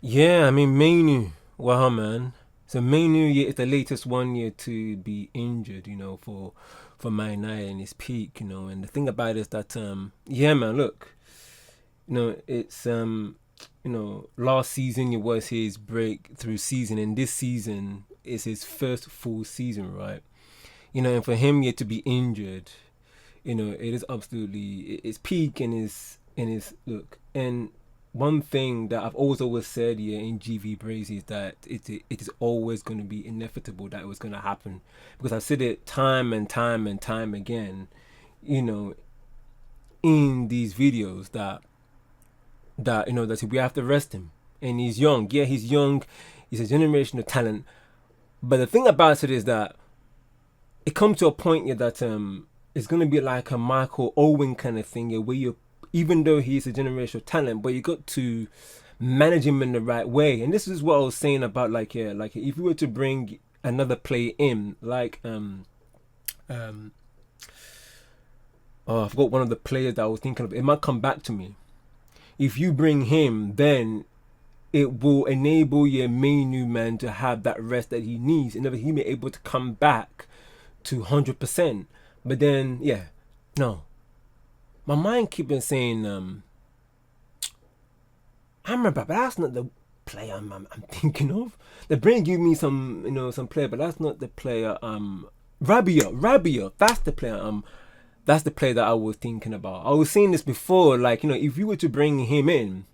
Yeah, I mean Mainoo. Wow, man. So Mainoo yeah, is the latest one year to be injured, for Man United in his peak, And the thing about it is that yeah, man, look, it's last season it was his breakthrough season, and this season is his first full season, right? And for him yet to be injured, it is absolutely it's peak in his look. And one thing that I've always said here in GVBrazy is that it is always going to be inevitable that it was going to happen, because I've said it time and time and time again, you know, in these videos that we have to rest him, and he's young. Yeah, he's young. He's a generational talent. But the thing about it is that it comes to a point here that it's gonna be like a Michael Owen kind of thing here, where you, even though he's a generational talent, but you got to manage him in the right way. And this is what I was saying about like if you were to bring another player in, like um oh, I forgot one of the players that I was thinking of. It might come back to me. If you bring him, then it will enable your main new man to have that rest that he needs, and he may be able to come back to 100%. But then, yeah, no, my mind keeping saying, I remember, but that's not the player I'm thinking of. They're bringing me some player, but that's not the player. Rabia, that's the player. That's the player that I was thinking about. I was saying this before, like if you were to bring him in,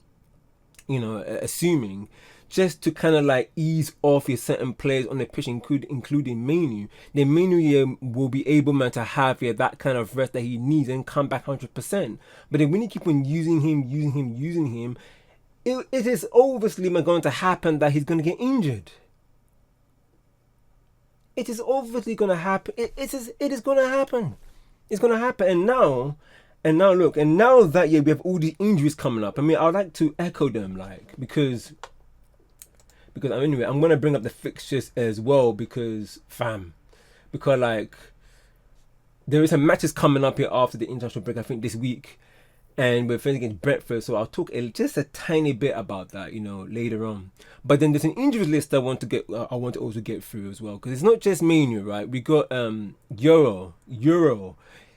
assuming just to kind of like ease off your certain players on the pitch, including Mainoo, then Mainoo here will be able, man, to have that kind of rest that he needs and come back 100%. But then when you keep on using him, it is obviously, man, going to happen that he's going to get injured. It is obviously going to happen. It is going to happen. It's going to happen. And now look, and now that we have all these injuries coming up. I mean, I'd like to echo them, like, because anyway, I'm gonna bring up the fixtures as well, because like there is some matches coming up here after the international break. I think this week, and we're playing against Brentford. So I'll talk just a tiny bit about that, later on. But then there's an injuries list I want to also get through as well, because it's not just Mainoo, right? We got Euro.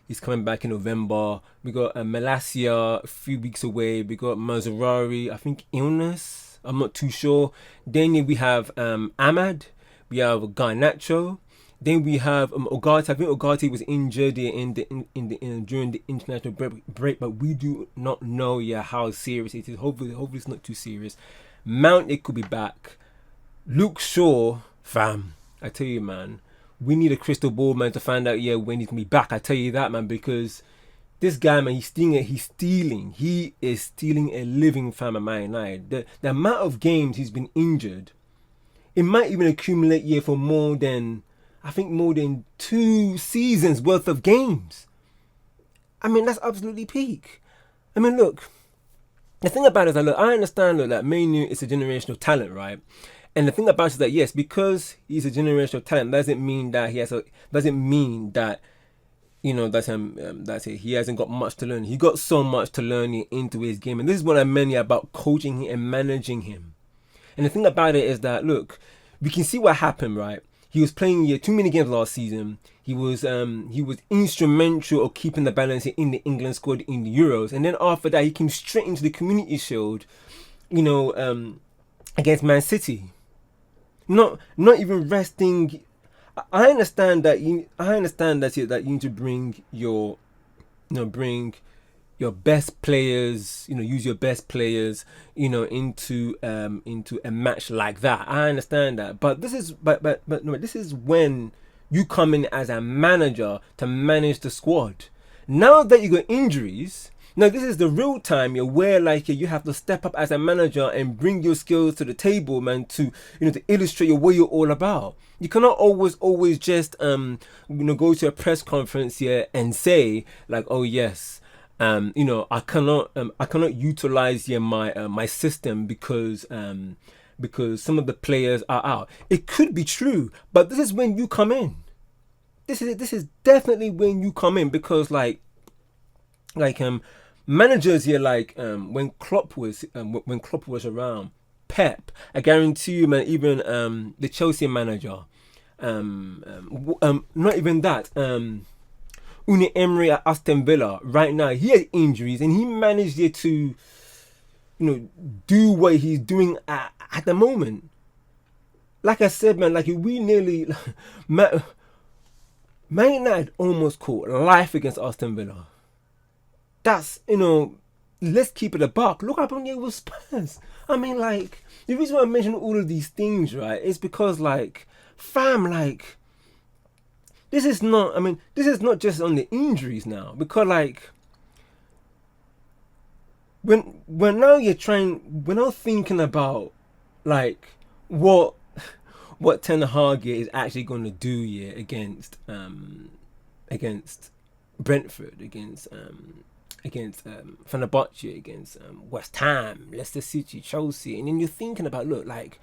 He's coming back in November. We got Malasia a few weeks away. We got Mazarari, I think illness. I'm not too sure. Then we have Ahmad. We have Garnacho. Then we have Ogati. I think Ogati was injured during the international break, but we do not know how serious it is. Hopefully it's not too serious. Mount, it could be back. Luke Shaw, fam, I tell you, man, we need a crystal ball, man, to find out when he's gonna be back. I tell you that, man, because this guy, man, he is stealing a living, fam, at Man United. The amount of games he's been injured, it might even accumulate for more than 2 seasons worth of games. I mean, that's absolutely peak. I mean, look, the thing about it is that, look, I understand, look, that Mainoo is a generational talent, right? And the thing about it is that, yes, because he's a generational talent, doesn't mean that he hasn't got much to learn. He got so much to learn into his game, and this is what I meant about coaching him and managing him. And the thing about it is that, look, we can see what happened, right? He was playing too many games last season. He was instrumental of keeping the balance in the England squad in the Euros, and then after that, he came straight into the Community Shield, against Man City. Not even resting. I understand that you need to bring your best players, use your best players, into a match like that. I understand that, but this is this is when you come in as a manager to manage the squad. Now that you got injuries, now this is the real time where you have to step up as a manager and bring your skills to the table, man, to to illustrate what you're all about. You cannot always just go to a press conference here and say like, oh yes, I cannot utilize my system because some of the players are out. It could be true, but this is when you come in. This is definitely when you come in, because managers here, when Klopp was around, Pep, I guarantee you, man. Even the Chelsea manager, not even that. Unai Emery at Aston Villa right now, he has injuries and he managed it to, do what he's doing at the moment. Like I said, man, like we nearly, Man United almost caught life against Aston Villa. That's, let's keep it a buck. Look what happened with Spurs. I mean, like, the reason why I mention all of these things, right, is because, like, fam, like, this is not just on the injuries now. Because, like, when now we're now thinking about, like, what Ten Hag is actually going to do here against Brentford, against Fenerbahce, against West Ham, Leicester City, Chelsea, and then you're thinking about, look, like,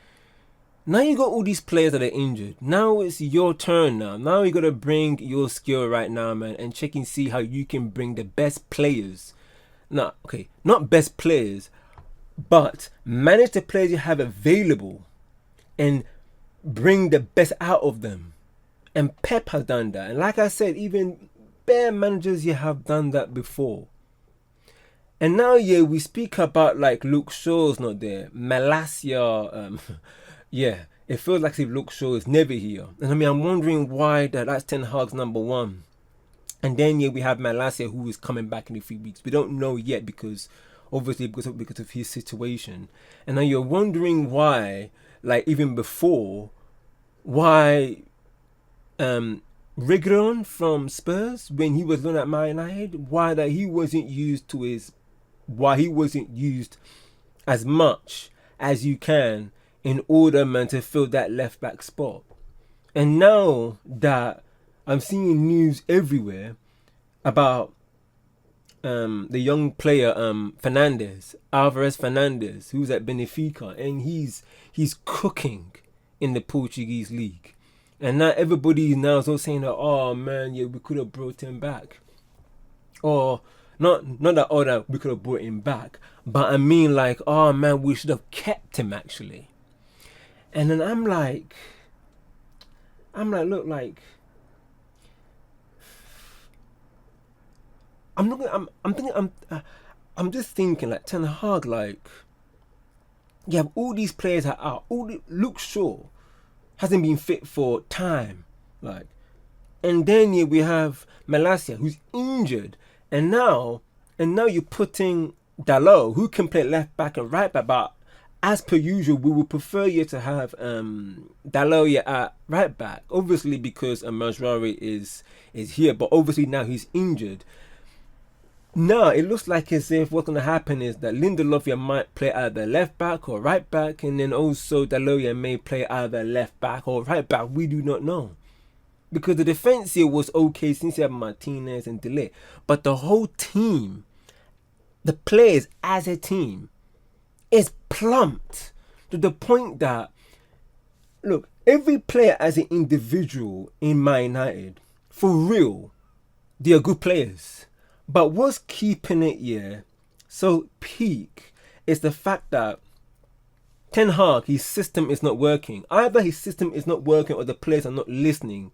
now you got all these players that are injured. Now it's your turn now. Now you got to bring your skill right now, man, and check and see how you can bring the best players. Now, okay, not best players, but manage the players you have available and bring the best out of them. And Pep has done that. And like I said, even bare managers you have done that before. And now, yeah, we speak about, like, Luke Shaw's not there. Malacia, yeah, it feels like if Luke Shaw is never here. And I mean, I'm wondering why that's Ten Hag's number one. And then, yeah, we have Malacia, who is coming back in a few weeks. We don't know yet because of his situation. And now you're wondering why, like, even before, why Reguilon from Spurs, when he was loaned at Man United, why he wasn't used as much as you can in order, man, to fill that left back spot. And now that I'm seeing news everywhere about the young player Alvarez Fernandez, who's at Benfica, and he's cooking in the Portuguese league. And now everybody now is all saying that, oh man, yeah, we could have brought him back. Or not that we could have brought him back, but I mean, like, oh man, we should have kept him actually. And then I'm like, look, like, I'm just thinking, like, Ten Hag, like, you have all these players that are out. Luke Shaw hasn't been fit for time, like, and then we have Malacia, who's injured, and now you're putting Dalot, who can play left back and right back, but as per usual, we would prefer you to have Dalot at right back, obviously because Mazraoui is here, but obviously now he's injured. Now it looks like as if what's going to happen is that Lindelof might play either left back or right back, and then also Dalot may play either left back or right back. We do not know, because the defense here was okay since you have Martinez and Delay, but the whole team, the players as a team, is plumped to the point that, look, every player as an individual in Man United, for real, they are good players. But what's keeping it so peak is the fact that Ten Hag, his system is not working. Either his system is not working or the players are not listening,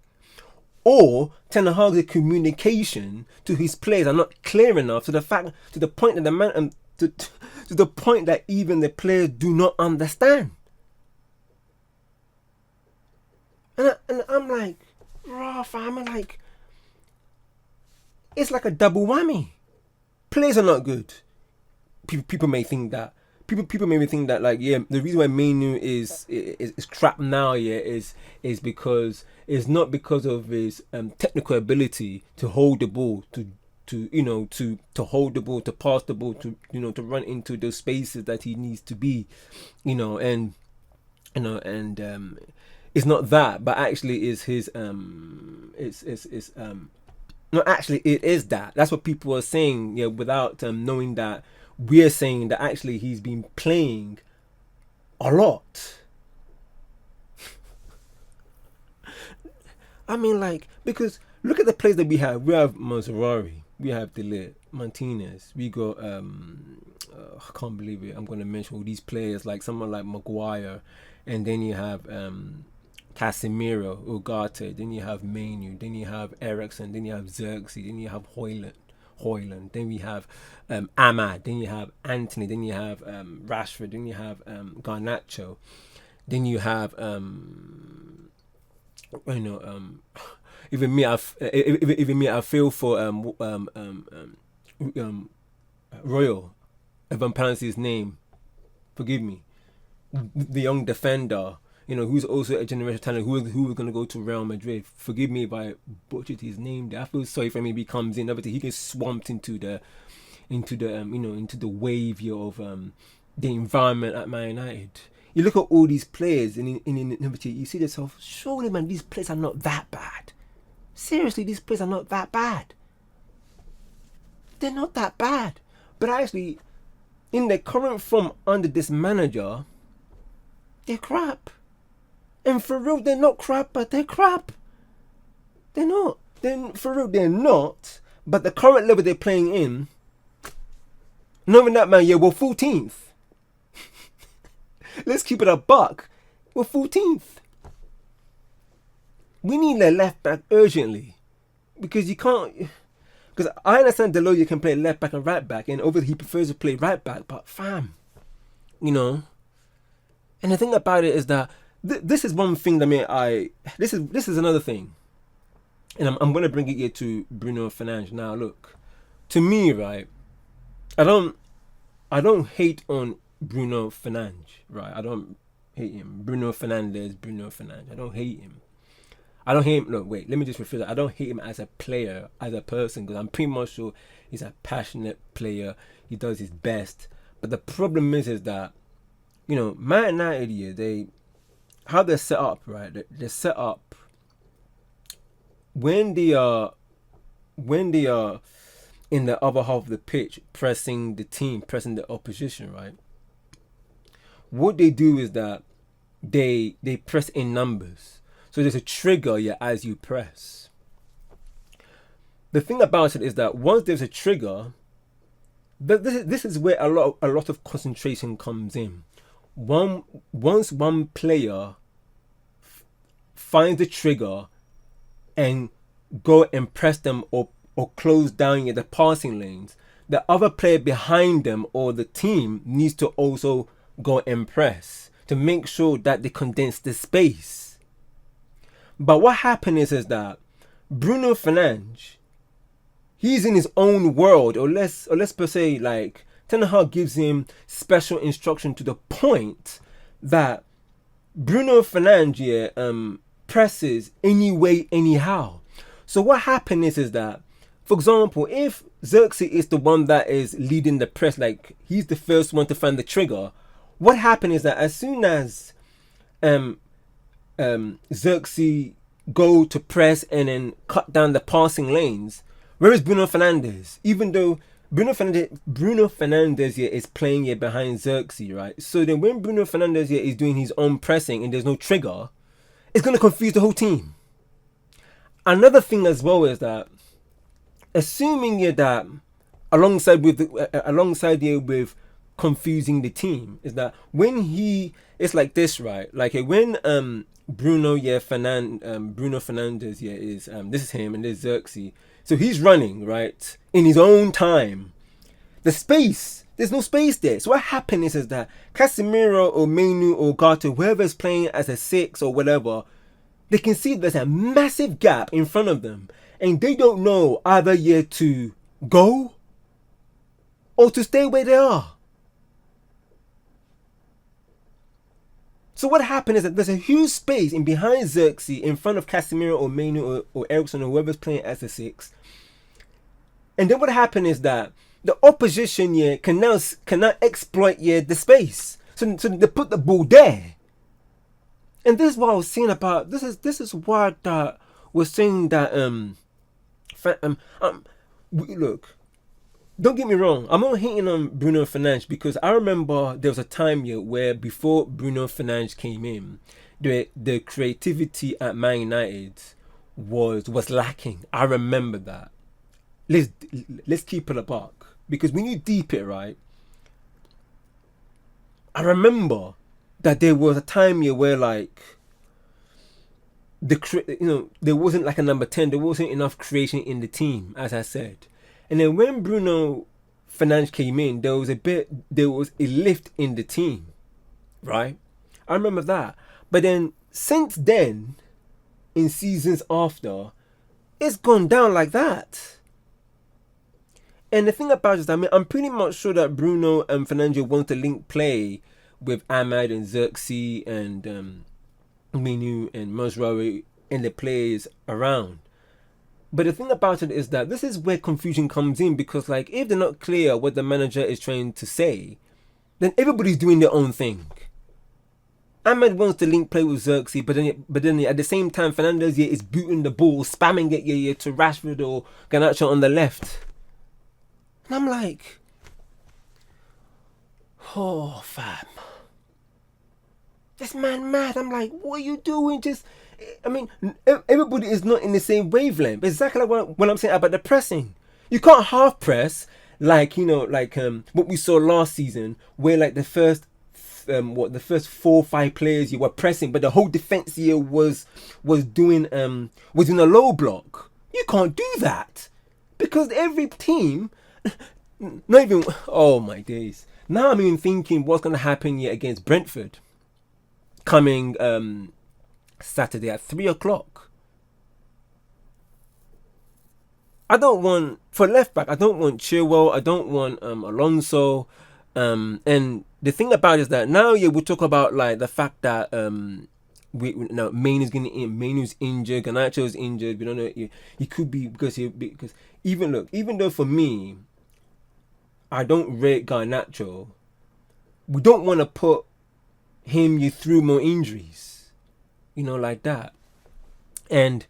or Ten Hag's communication to his players are not clear enough to the point that to the point that even the players do not understand. And I'm like, raw fam, I'm like, it's like a double whammy. Players are not good. People may think that. People may think that, like, yeah, the reason why Mainoo is crap now, is because it's not because of his technical ability to hold the ball, to hold the ball, to pass the ball, to run into those spaces that he needs to be, and it's not that, but actually is his no, actually it is that. That's what people are saying, without knowing that. We're saying that actually he's been playing a lot. I mean, like, because look at the players that we have. We have Mazraoui, we have Delete, Martinez, we got I can't believe it, I'm gonna mention all these players like someone like Maguire, and then you have Casemiro, Ugarte, then you have Mainoo, then you have Ericsson, then you have Xerxes, then you have Hoyland, then we have Ahmad, then you have Anthony, then you have Rashford, then you have Garnacho, then you have even me, I feel for Royal, if I'm pronouncing his name, forgive me, the young defender, who's also a generational talent, who was going to go to Real Madrid. Forgive me if I butchered his name there. I feel sorry for him if he comes in. Obviously, he gets swamped into the wave here of the environment at Man United. You look at all these players in you see yourself, surely, man, these players are not that bad. Seriously, these players are not that bad. They're not that bad. But actually, in their current form under this manager, they're crap. And for real, they're not crap, but they're crap. They're not. For real, they're not. But the current level they're playing in, knowing that, man, yeah, we're 14th. Let's keep it a buck. We're 14th. We need a left back urgently. Because you can't... Because I understand Deloya can play left back and right back, and obviously he prefers to play right back, but fam, And the thing about it is that this is one thing that this is another thing, and I'm gonna bring it here to Bruno Fernandes. Now look, to me, right, I don't hate on Bruno Fernandes, right? I don't hate him. Bruno Fernandes. I don't hate him. No, wait, let me just rephrase that. I don't hate him as a player, as a person, because I'm pretty much sure he's a passionate player. He does his best. But the problem is that, Man United here, how they're set up, right? They're set up when they are in the other half of the pitch, pressing the opposition, right? What they do is that they press in numbers. So there's a trigger, as you press. The thing about it is that once there's a trigger, this is where a lot of concentration comes in. Once one player finds the trigger and go and press them or close down the passing lanes, the other player behind them or the team needs to also go and press to make sure that they condense the space. But what happened is that Bruno Fernandes, he's in his own world, or let's per se, like, Ten Hag gives him special instruction to the point that Bruno Fernandes presses anyway, anyhow. So what happened is that, for example, if Xerxes is the one that is leading the press, like he's the first one to find the trigger, what happened is that as soon as Xerxes go to press and then cut down the passing lanes, where is Bruno Fernandes? Even though Bruno Fernandes here is playing here behind Xerxes, right? So then when Bruno Fernandes here is doing his own pressing and there's no trigger, it's going to confuse the whole team. Another thing as well is that, assuming that alongside with confusing the team, is that when it's like this, right? Like when Bruno Fernandes is this is him and this is Xerxes. So he's running, right, in his own time. There's no space there. So what happens is that Casemiro or Mainoo or Gato, whoever's playing as a 6 or whatever, they can see there's a massive gap in front of them, and they don't know either to go or to stay where they are. So what happened is that there's a huge space in behind Xerxes, in front of Casemiro or Mainoo or Ericsson or whoever's playing as a 6. And then what happened is that the opposition cannot exploit the space. So they put the ball there. And this is what I was saying about this is what we're saying that look, don't get me wrong, I'm not hating on Bruno Fernandes, because I remember there was a time here where before Bruno Fernandes came in, the creativity at Man United was lacking. I remember that. let's keep it a buck, because when you deep it right, I remember that there was a time here where like there wasn't like a number 10, there wasn't enough creation in the team, as I said. And then when Bruno Fernandes came in, there was a lift in the team, right? I remember that. But then since then, in seasons after, it's gone down like that. And the thing about it is, I mean, I'm pretty much sure that Bruno and Fernandes want to link play with Ahmad and Xerxes and Mainoo and Mazraoui and the players around. But the thing about it is that this is where confusion comes in, because like if they're not clear what the manager is trying to say, then everybody's doing their own thing. Ahmed wants to link play with Xerxes, but then at the same time, Fernandes is booting the ball, spamming it to Rashford or Garnacho on the left. And I'm like, oh fam, this man mad. I'm like, what are you doing? I mean, everybody is not in the same wavelength. Exactly like what I'm saying about the pressing. You can't half press like what we saw last season, where like the first 4 or 5 players you were pressing, but the whole defense here was doing a low block. You can't do that, because every team, not even, oh my days. Now I'm even thinking what's going to happen here against Brentford coming Saturday at 3 o'clock. I don't want, for left back, I don't want Chilwell, I don't want Alonso. And the thing about it is that now we'll talk about like the fact that Mainoo's injured, Garnacho's injured. We don't know. He could be because even though for me, I don't rate Garnacho, we don't want to put him through more injuries, like that. And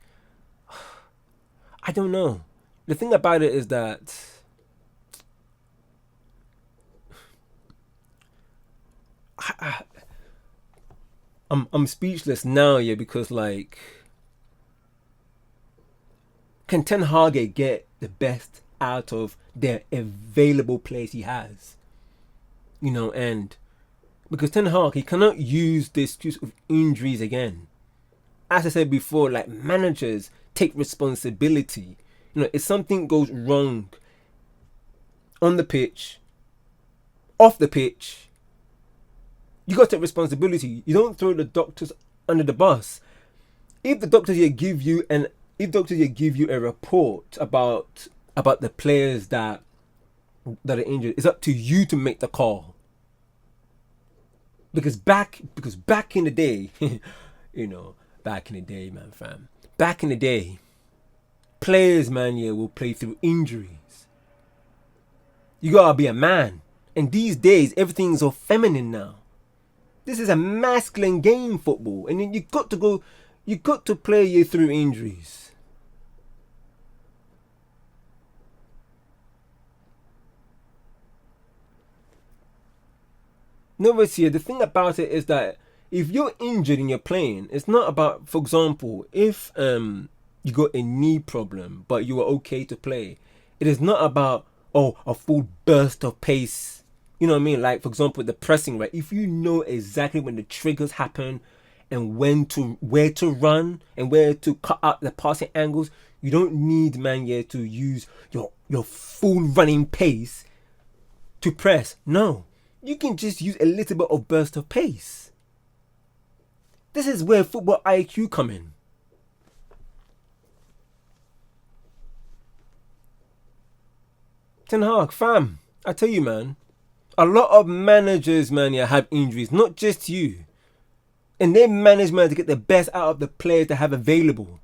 I don't know. The thing about it is that I'm speechless now, because like, can Ten Hag get the best out of the available players he has? And because Ten Hag, he cannot use the excuse of injuries again. As I said before, like, managers take responsibility. If something goes wrong on the pitch, off the pitch, you got to take responsibility. You don't throw the doctors under the bus. If the doctors here give you a report about the players that are injured, it's up to you to make the call. Because back in the day, back in the day, man, fam. Back in the day, players, man, will play through injuries. You gotta be a man. And these days, everything's all feminine now. This is a masculine game, football, and then you got to play through injuries. Notice here, the thing about it is that if you're injured and you're playing, it's not about, for example, if you got a knee problem but you were okay to play, it is not about a full burst of pace. You know what I mean? Like, for example, the pressing, right? If you know exactly when the triggers happen and where to run and where to cut out the passing angles, you don't need, man, to use your full running pace to press. No, you can just use a little bit of burst of pace. This is where football IQ come in. Ten Hag, fam, I tell you, man, a lot of managers, man, have injuries, not just you. And they manage, man, to get the best out of the players they have available.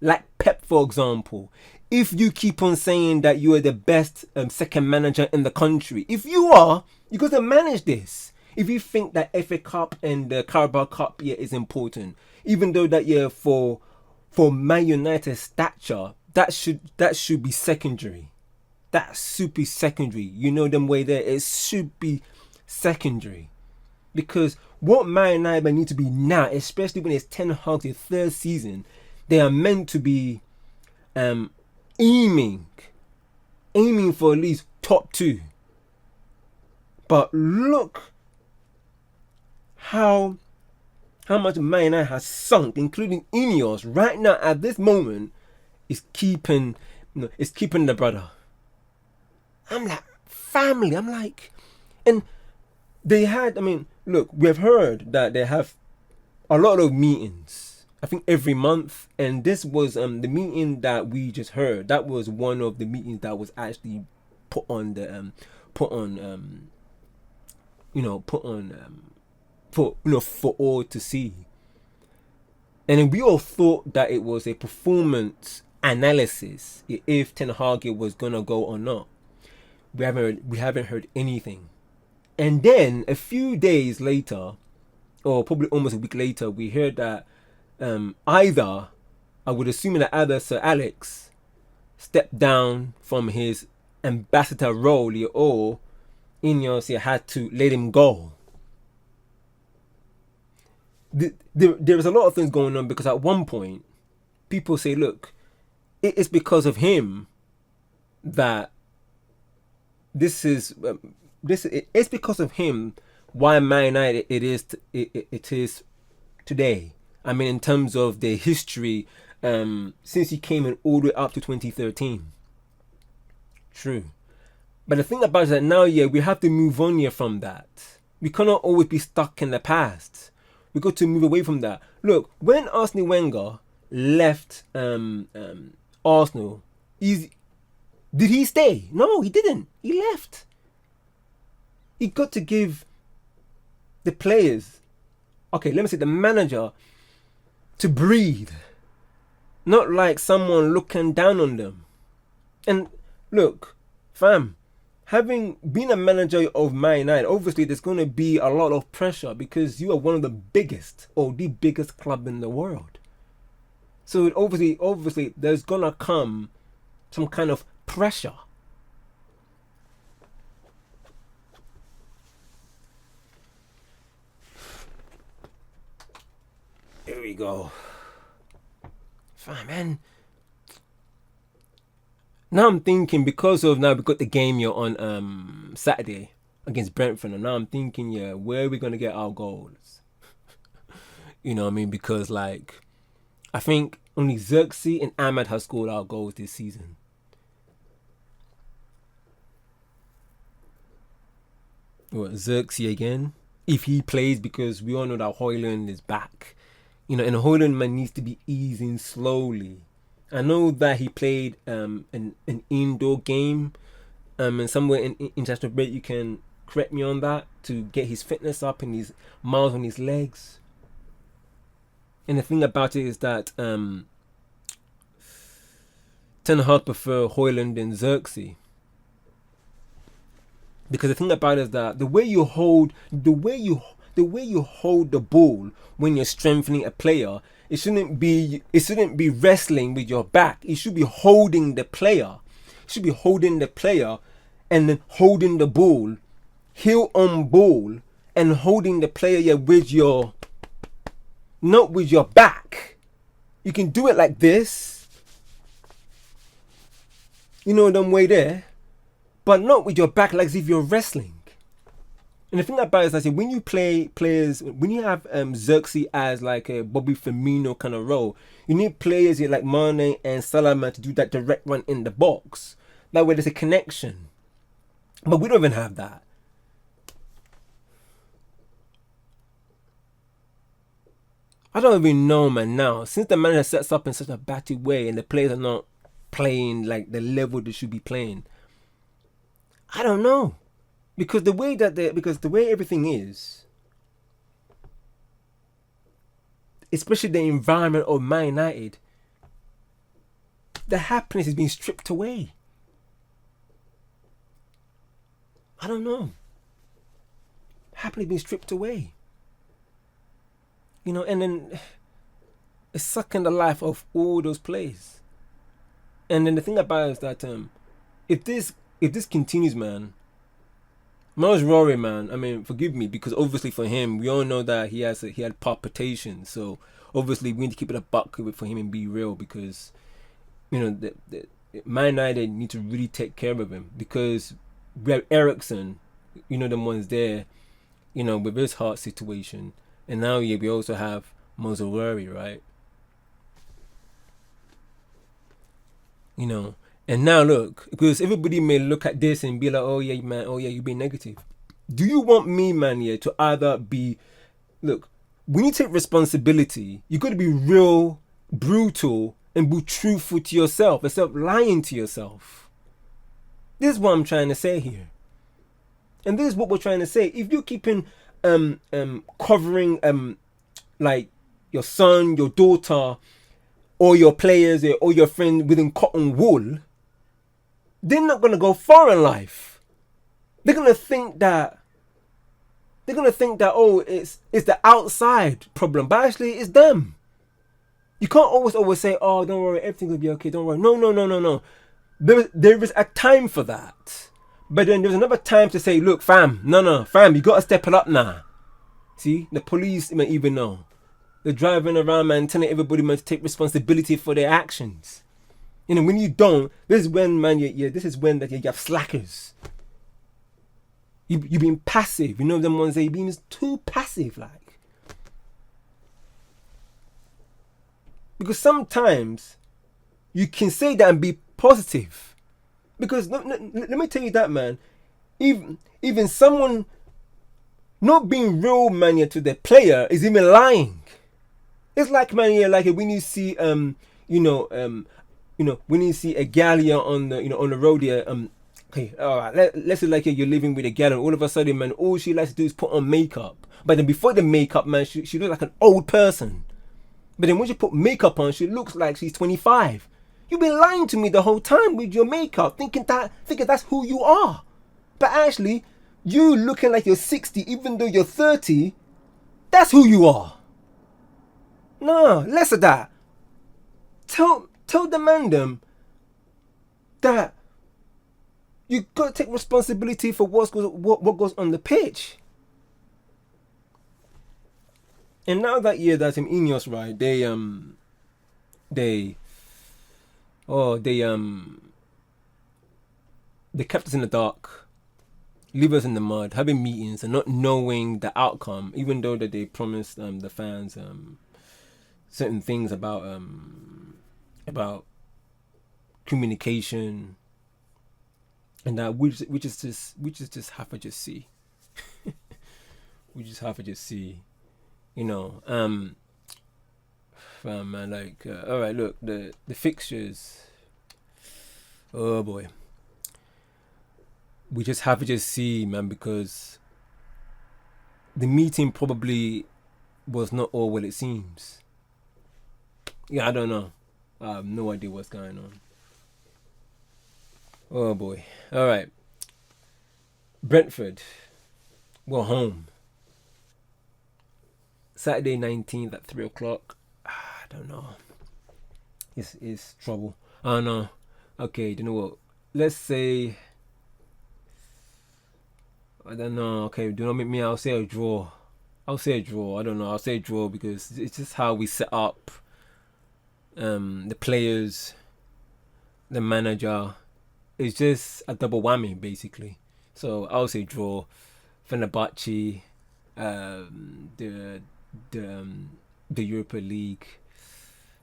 Like Pep, for example. If you keep on saying that you are the best second manager in the country, if you are, you got to manage this. If you think that FA Cup and the Carabao Cup is important, even though that for Man United's stature, that should be secondary. That's super secondary. Them way there. It should be secondary. Because what Man United need to be now, especially when it's Ten Hag's their third season, they are meant to be aiming aiming for at least top 2. But look how much Man United has sunk, including Ineos, right now at this moment, is keeping the brother. I'm like, family. I'm like, and they had. I mean, look, we've heard that they have a lot of meetings. I think every month, and this was the meeting that we just heard. That was one of the meetings that was actually put on for all to see. And then we all thought that it was a performance analysis if Ten Hag was gonna go or not. We haven't heard anything. And then a few days later, or probably almost a week later, we heard that either Sir Alex stepped down from his ambassador role, or Ineos had to let him go. There is a lot of things going on, because at one point people say, look, it's because of him that it's because of him why Man United it is today. I mean, in terms of their history, since he came in all the way up to 2013. True. But the thing about it is that now, we have to move on from that. We cannot always be stuck in the past. We got to move away from that. Look, when Arsene Wenger left Arsenal, did he stay? No, he didn't. He left. He got to give the players, the manager, to breathe. Not like someone looking down on them. And look, fam, having been a manager of Man United, obviously there's going to be a lot of pressure, because you are one of the biggest, or the biggest club in the world. So obviously there's going to come some kind of pressure. Here we go. Fine, man. Now I'm thinking, because of now we got the game here on Saturday against Brentford, and now I'm thinking, where are we gonna get our goals? You know what I mean? Because I think only Xerxes and Ahmad have scored our goals this season. What, Xerxes again? If he plays, because we all know that Højlund is back. And Højlund man needs to be easing slowly. I know that he played an indoor game, and somewhere in international break, you can correct me on that, to get his fitness up and his miles on his legs. And the thing about it is that Ten Hag prefer Højlund than Xerxes. Because the thing about it is that the way you hold the ball when you're strengthening a player, it shouldn't be wrestling with your back. It should be holding the player. It should be holding the player and then holding the ball, heel on ball, and holding the player not with your back. You can do it like this. Them way there. But not with your back, like as if you're wrestling. And the thing about it is that when you play players, when you have Xerxes as like a Bobby Firmino kind of role, you need players like Mane and Salah to do that direct run in the box. That way there's a connection. But we don't even have that. I don't even know, man, now. Since the manager sets up in such a batty way and the players are not playing like the level they should be playing, I don't know. Because the way everything is, especially the environment of Man United, the happiness is being stripped away. I don't know. Happiness being stripped away. And then it's sucking the life of all those players. And then the thing about it is that if this continues, man, Miles Rory, man, I mean, forgive me, because obviously for him, we all know that he had palpitations. So obviously we need to keep it a buck for him and be real, because Man United need to really take care of him, because we have Ericsson, the ones there, with his heart situation, and now we also have Mazzarri, right? And now look, because everybody may look at this and be like, oh yeah, man, oh yeah, you being negative. Do you want me, man, to either be, look, when you take responsibility, you got to be real, brutal, and be truthful to yourself, instead of lying to yourself. This is what I'm trying to say here. And this is what we're trying to say. If you're keeping covering like your son, your daughter, or your players, or your friend within cotton wool, they're not gonna go far in life. They're gonna think that oh, it's the outside problem, but actually it's them. You can't always say, oh, don't worry, everything will be okay, don't worry. No. There is a time for that. But then there's another time to say, look, fam, fam, you gotta step it up now. See, the police may even know. They're driving around, man, telling everybody, man, to take responsibility for their actions. When you don't, this is when, man, this is when that you have slackers. You being passive. Them ones that you being too passive, like. Because sometimes you can say that and be positive. Because let me tell you that, man. Even someone not being real, man, to their player is even lying. It's like, man, like when you see when you see a gal on the road here, okay, all right, let's say like you're living with a gal, and all of a sudden, man, all she likes to do is put on makeup. But then before the makeup, man, she looks like an old person. But then when she put makeup on, she looks like she's 25. You've been lying to me the whole time with your makeup, thinking that's who you are. But actually, you looking like you're 60, even though you're 30, that's who you are. No, less of that. Tell the man them that you got to take responsibility for what goes on the pitch. And now that that's in Ineos, right? They kept us in the dark, leave us in the mud, having meetings and not knowing the outcome, even though that they promised the fans certain things about communication, and that we just have to just see. We just have to just see, man, like all right, look, the fixtures, oh boy, we just have to just see, man, because the meeting probably was not all what it seems. Yeah, I don't know. I have no idea what's going on. Oh boy. All right. Brentford. We're home. Saturday 19th at 3 o'clock. I don't know. It's trouble. I don't know. Okay, you know what? Let's say, I don't know. Okay, do not make me. I'll say a draw. I don't know. I'll say a draw because it's just how we set up. The players, the manager, it's just a double whammy basically. So I'll say draw. Fenerbahce, the Europa League,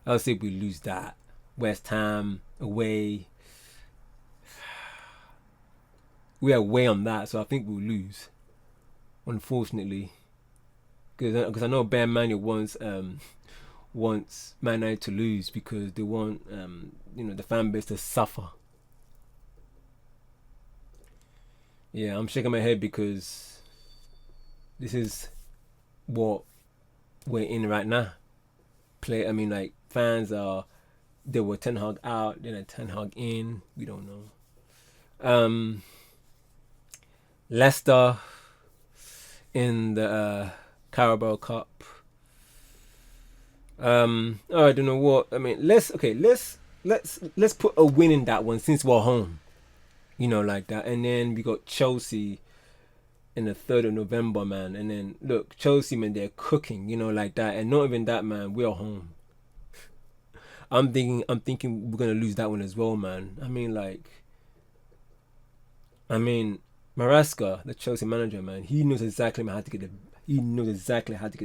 I'll say we lose that. West Ham away, we're away on that, so I think we'll lose, unfortunately, because I know Bear Manual wants Man United to lose because they want the fan base to suffer. Yeah, I'm shaking my head because this is what we're in right now. Fans are, they were Ten Hag out, then Ten Hag in. We don't know. Leicester in the Carabao Cup. I don't know what. Let's put a win in that one since we're home. Like that. And then we got Chelsea in the 3rd of November, man. And then look, Chelsea, man, they're cooking, like that. And not even that, man, we're home. I'm thinking we're gonna lose that one as well, man. I mean, Maresca, the Chelsea manager, man, he knows exactly how to get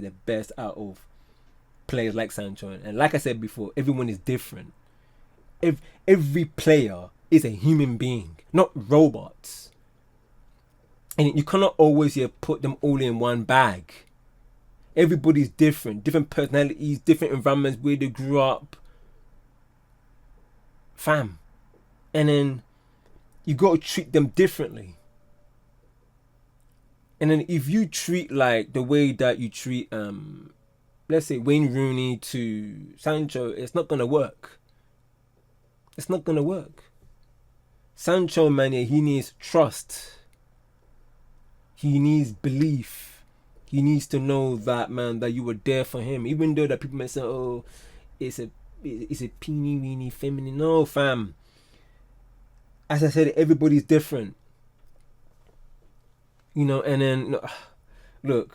the best out of players like Sancho. And like I said before, everyone is different. Every player is a human being, not robots. And you cannot always put them all in one bag. Everybody's different personalities, different environments where they grew up. Fam. And then you got to treat them differently. And then if you treat like the way that you treat, let's say Wayne Rooney to Sancho, it's not gonna work. It's not gonna work. Sancho, man, he needs trust. He needs belief. He needs to know that, man, that you were there for him. Even though that people may say, oh, it's a teeny weeny feminine. No, fam. As I said, everybody's different. And then, look,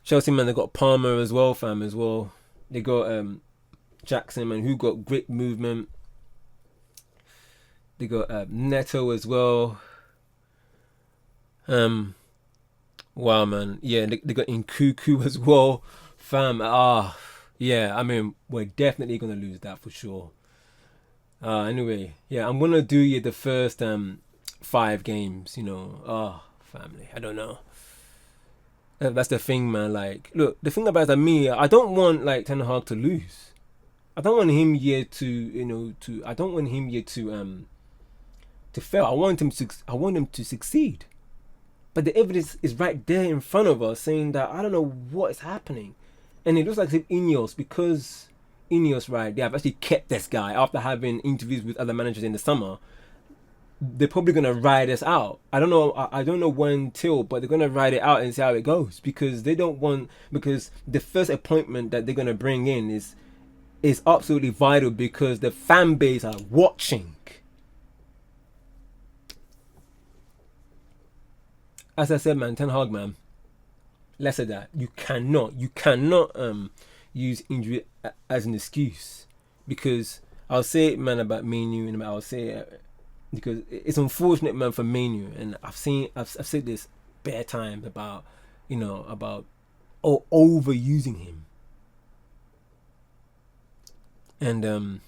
Chelsea, man, they got Palmer as well, fam, as well. They got Jackson, man, who got great movement. They got Neto as well. Wow, man. Yeah, they got Nkuku as well. Fam, yeah, I mean, we're definitely going to lose that for sure. Anyway, yeah, I'm going to do the first 5 games, family. I don't know. That's the thing, man. Like, look, the thing about it, I don't want, like, Ten Hag to lose. I don't want him here I don't want him here to fail. I want him to succeed. But the evidence is right there in front of us saying that I don't know what is happening. And it looks like because Ineos, right, they have actually kept this guy after having interviews with other managers in the summer. They're probably going to ride us out. I don't know when till, but they're going to ride it out and see how it goes. Because the first appointment that they're going to bring in is absolutely vital because the fan base are watching. As I said, man, Ten Hag, man, less of that. You cannot use injury as an excuse, because I'll say it, man, about Mainoo, and I'll say it because it's unfortunate, man, for Mainoo, and I've said this bare times about overusing him, and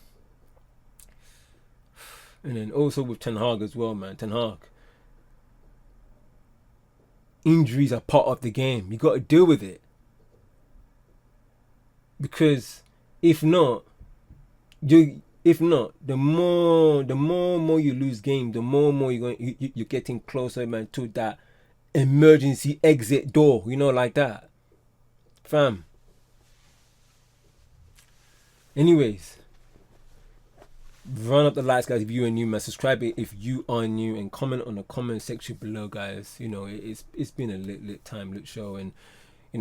then also with Ten Hag as well, man. Ten Hag. Injuries are part of the game. You got to deal with it, because if not, the more you lose game, the more you're getting closer, man, to that emergency exit door. Like that, fam. Anyways, run up the lights, guys, if you are new, man. Subscribe if you are new, and comment on the comment section below, guys. It's been a lit time, lit show, and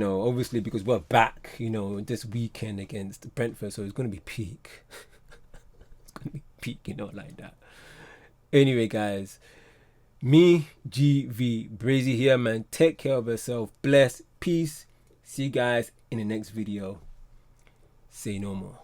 obviously because we're back, this weekend against Brentford, so it's gonna be peak. It's gonna be peak, like that. Anyway, guys, me, GVBrazy here, man. Take care of yourself. Bless, peace. See you guys in the next video. Say no more.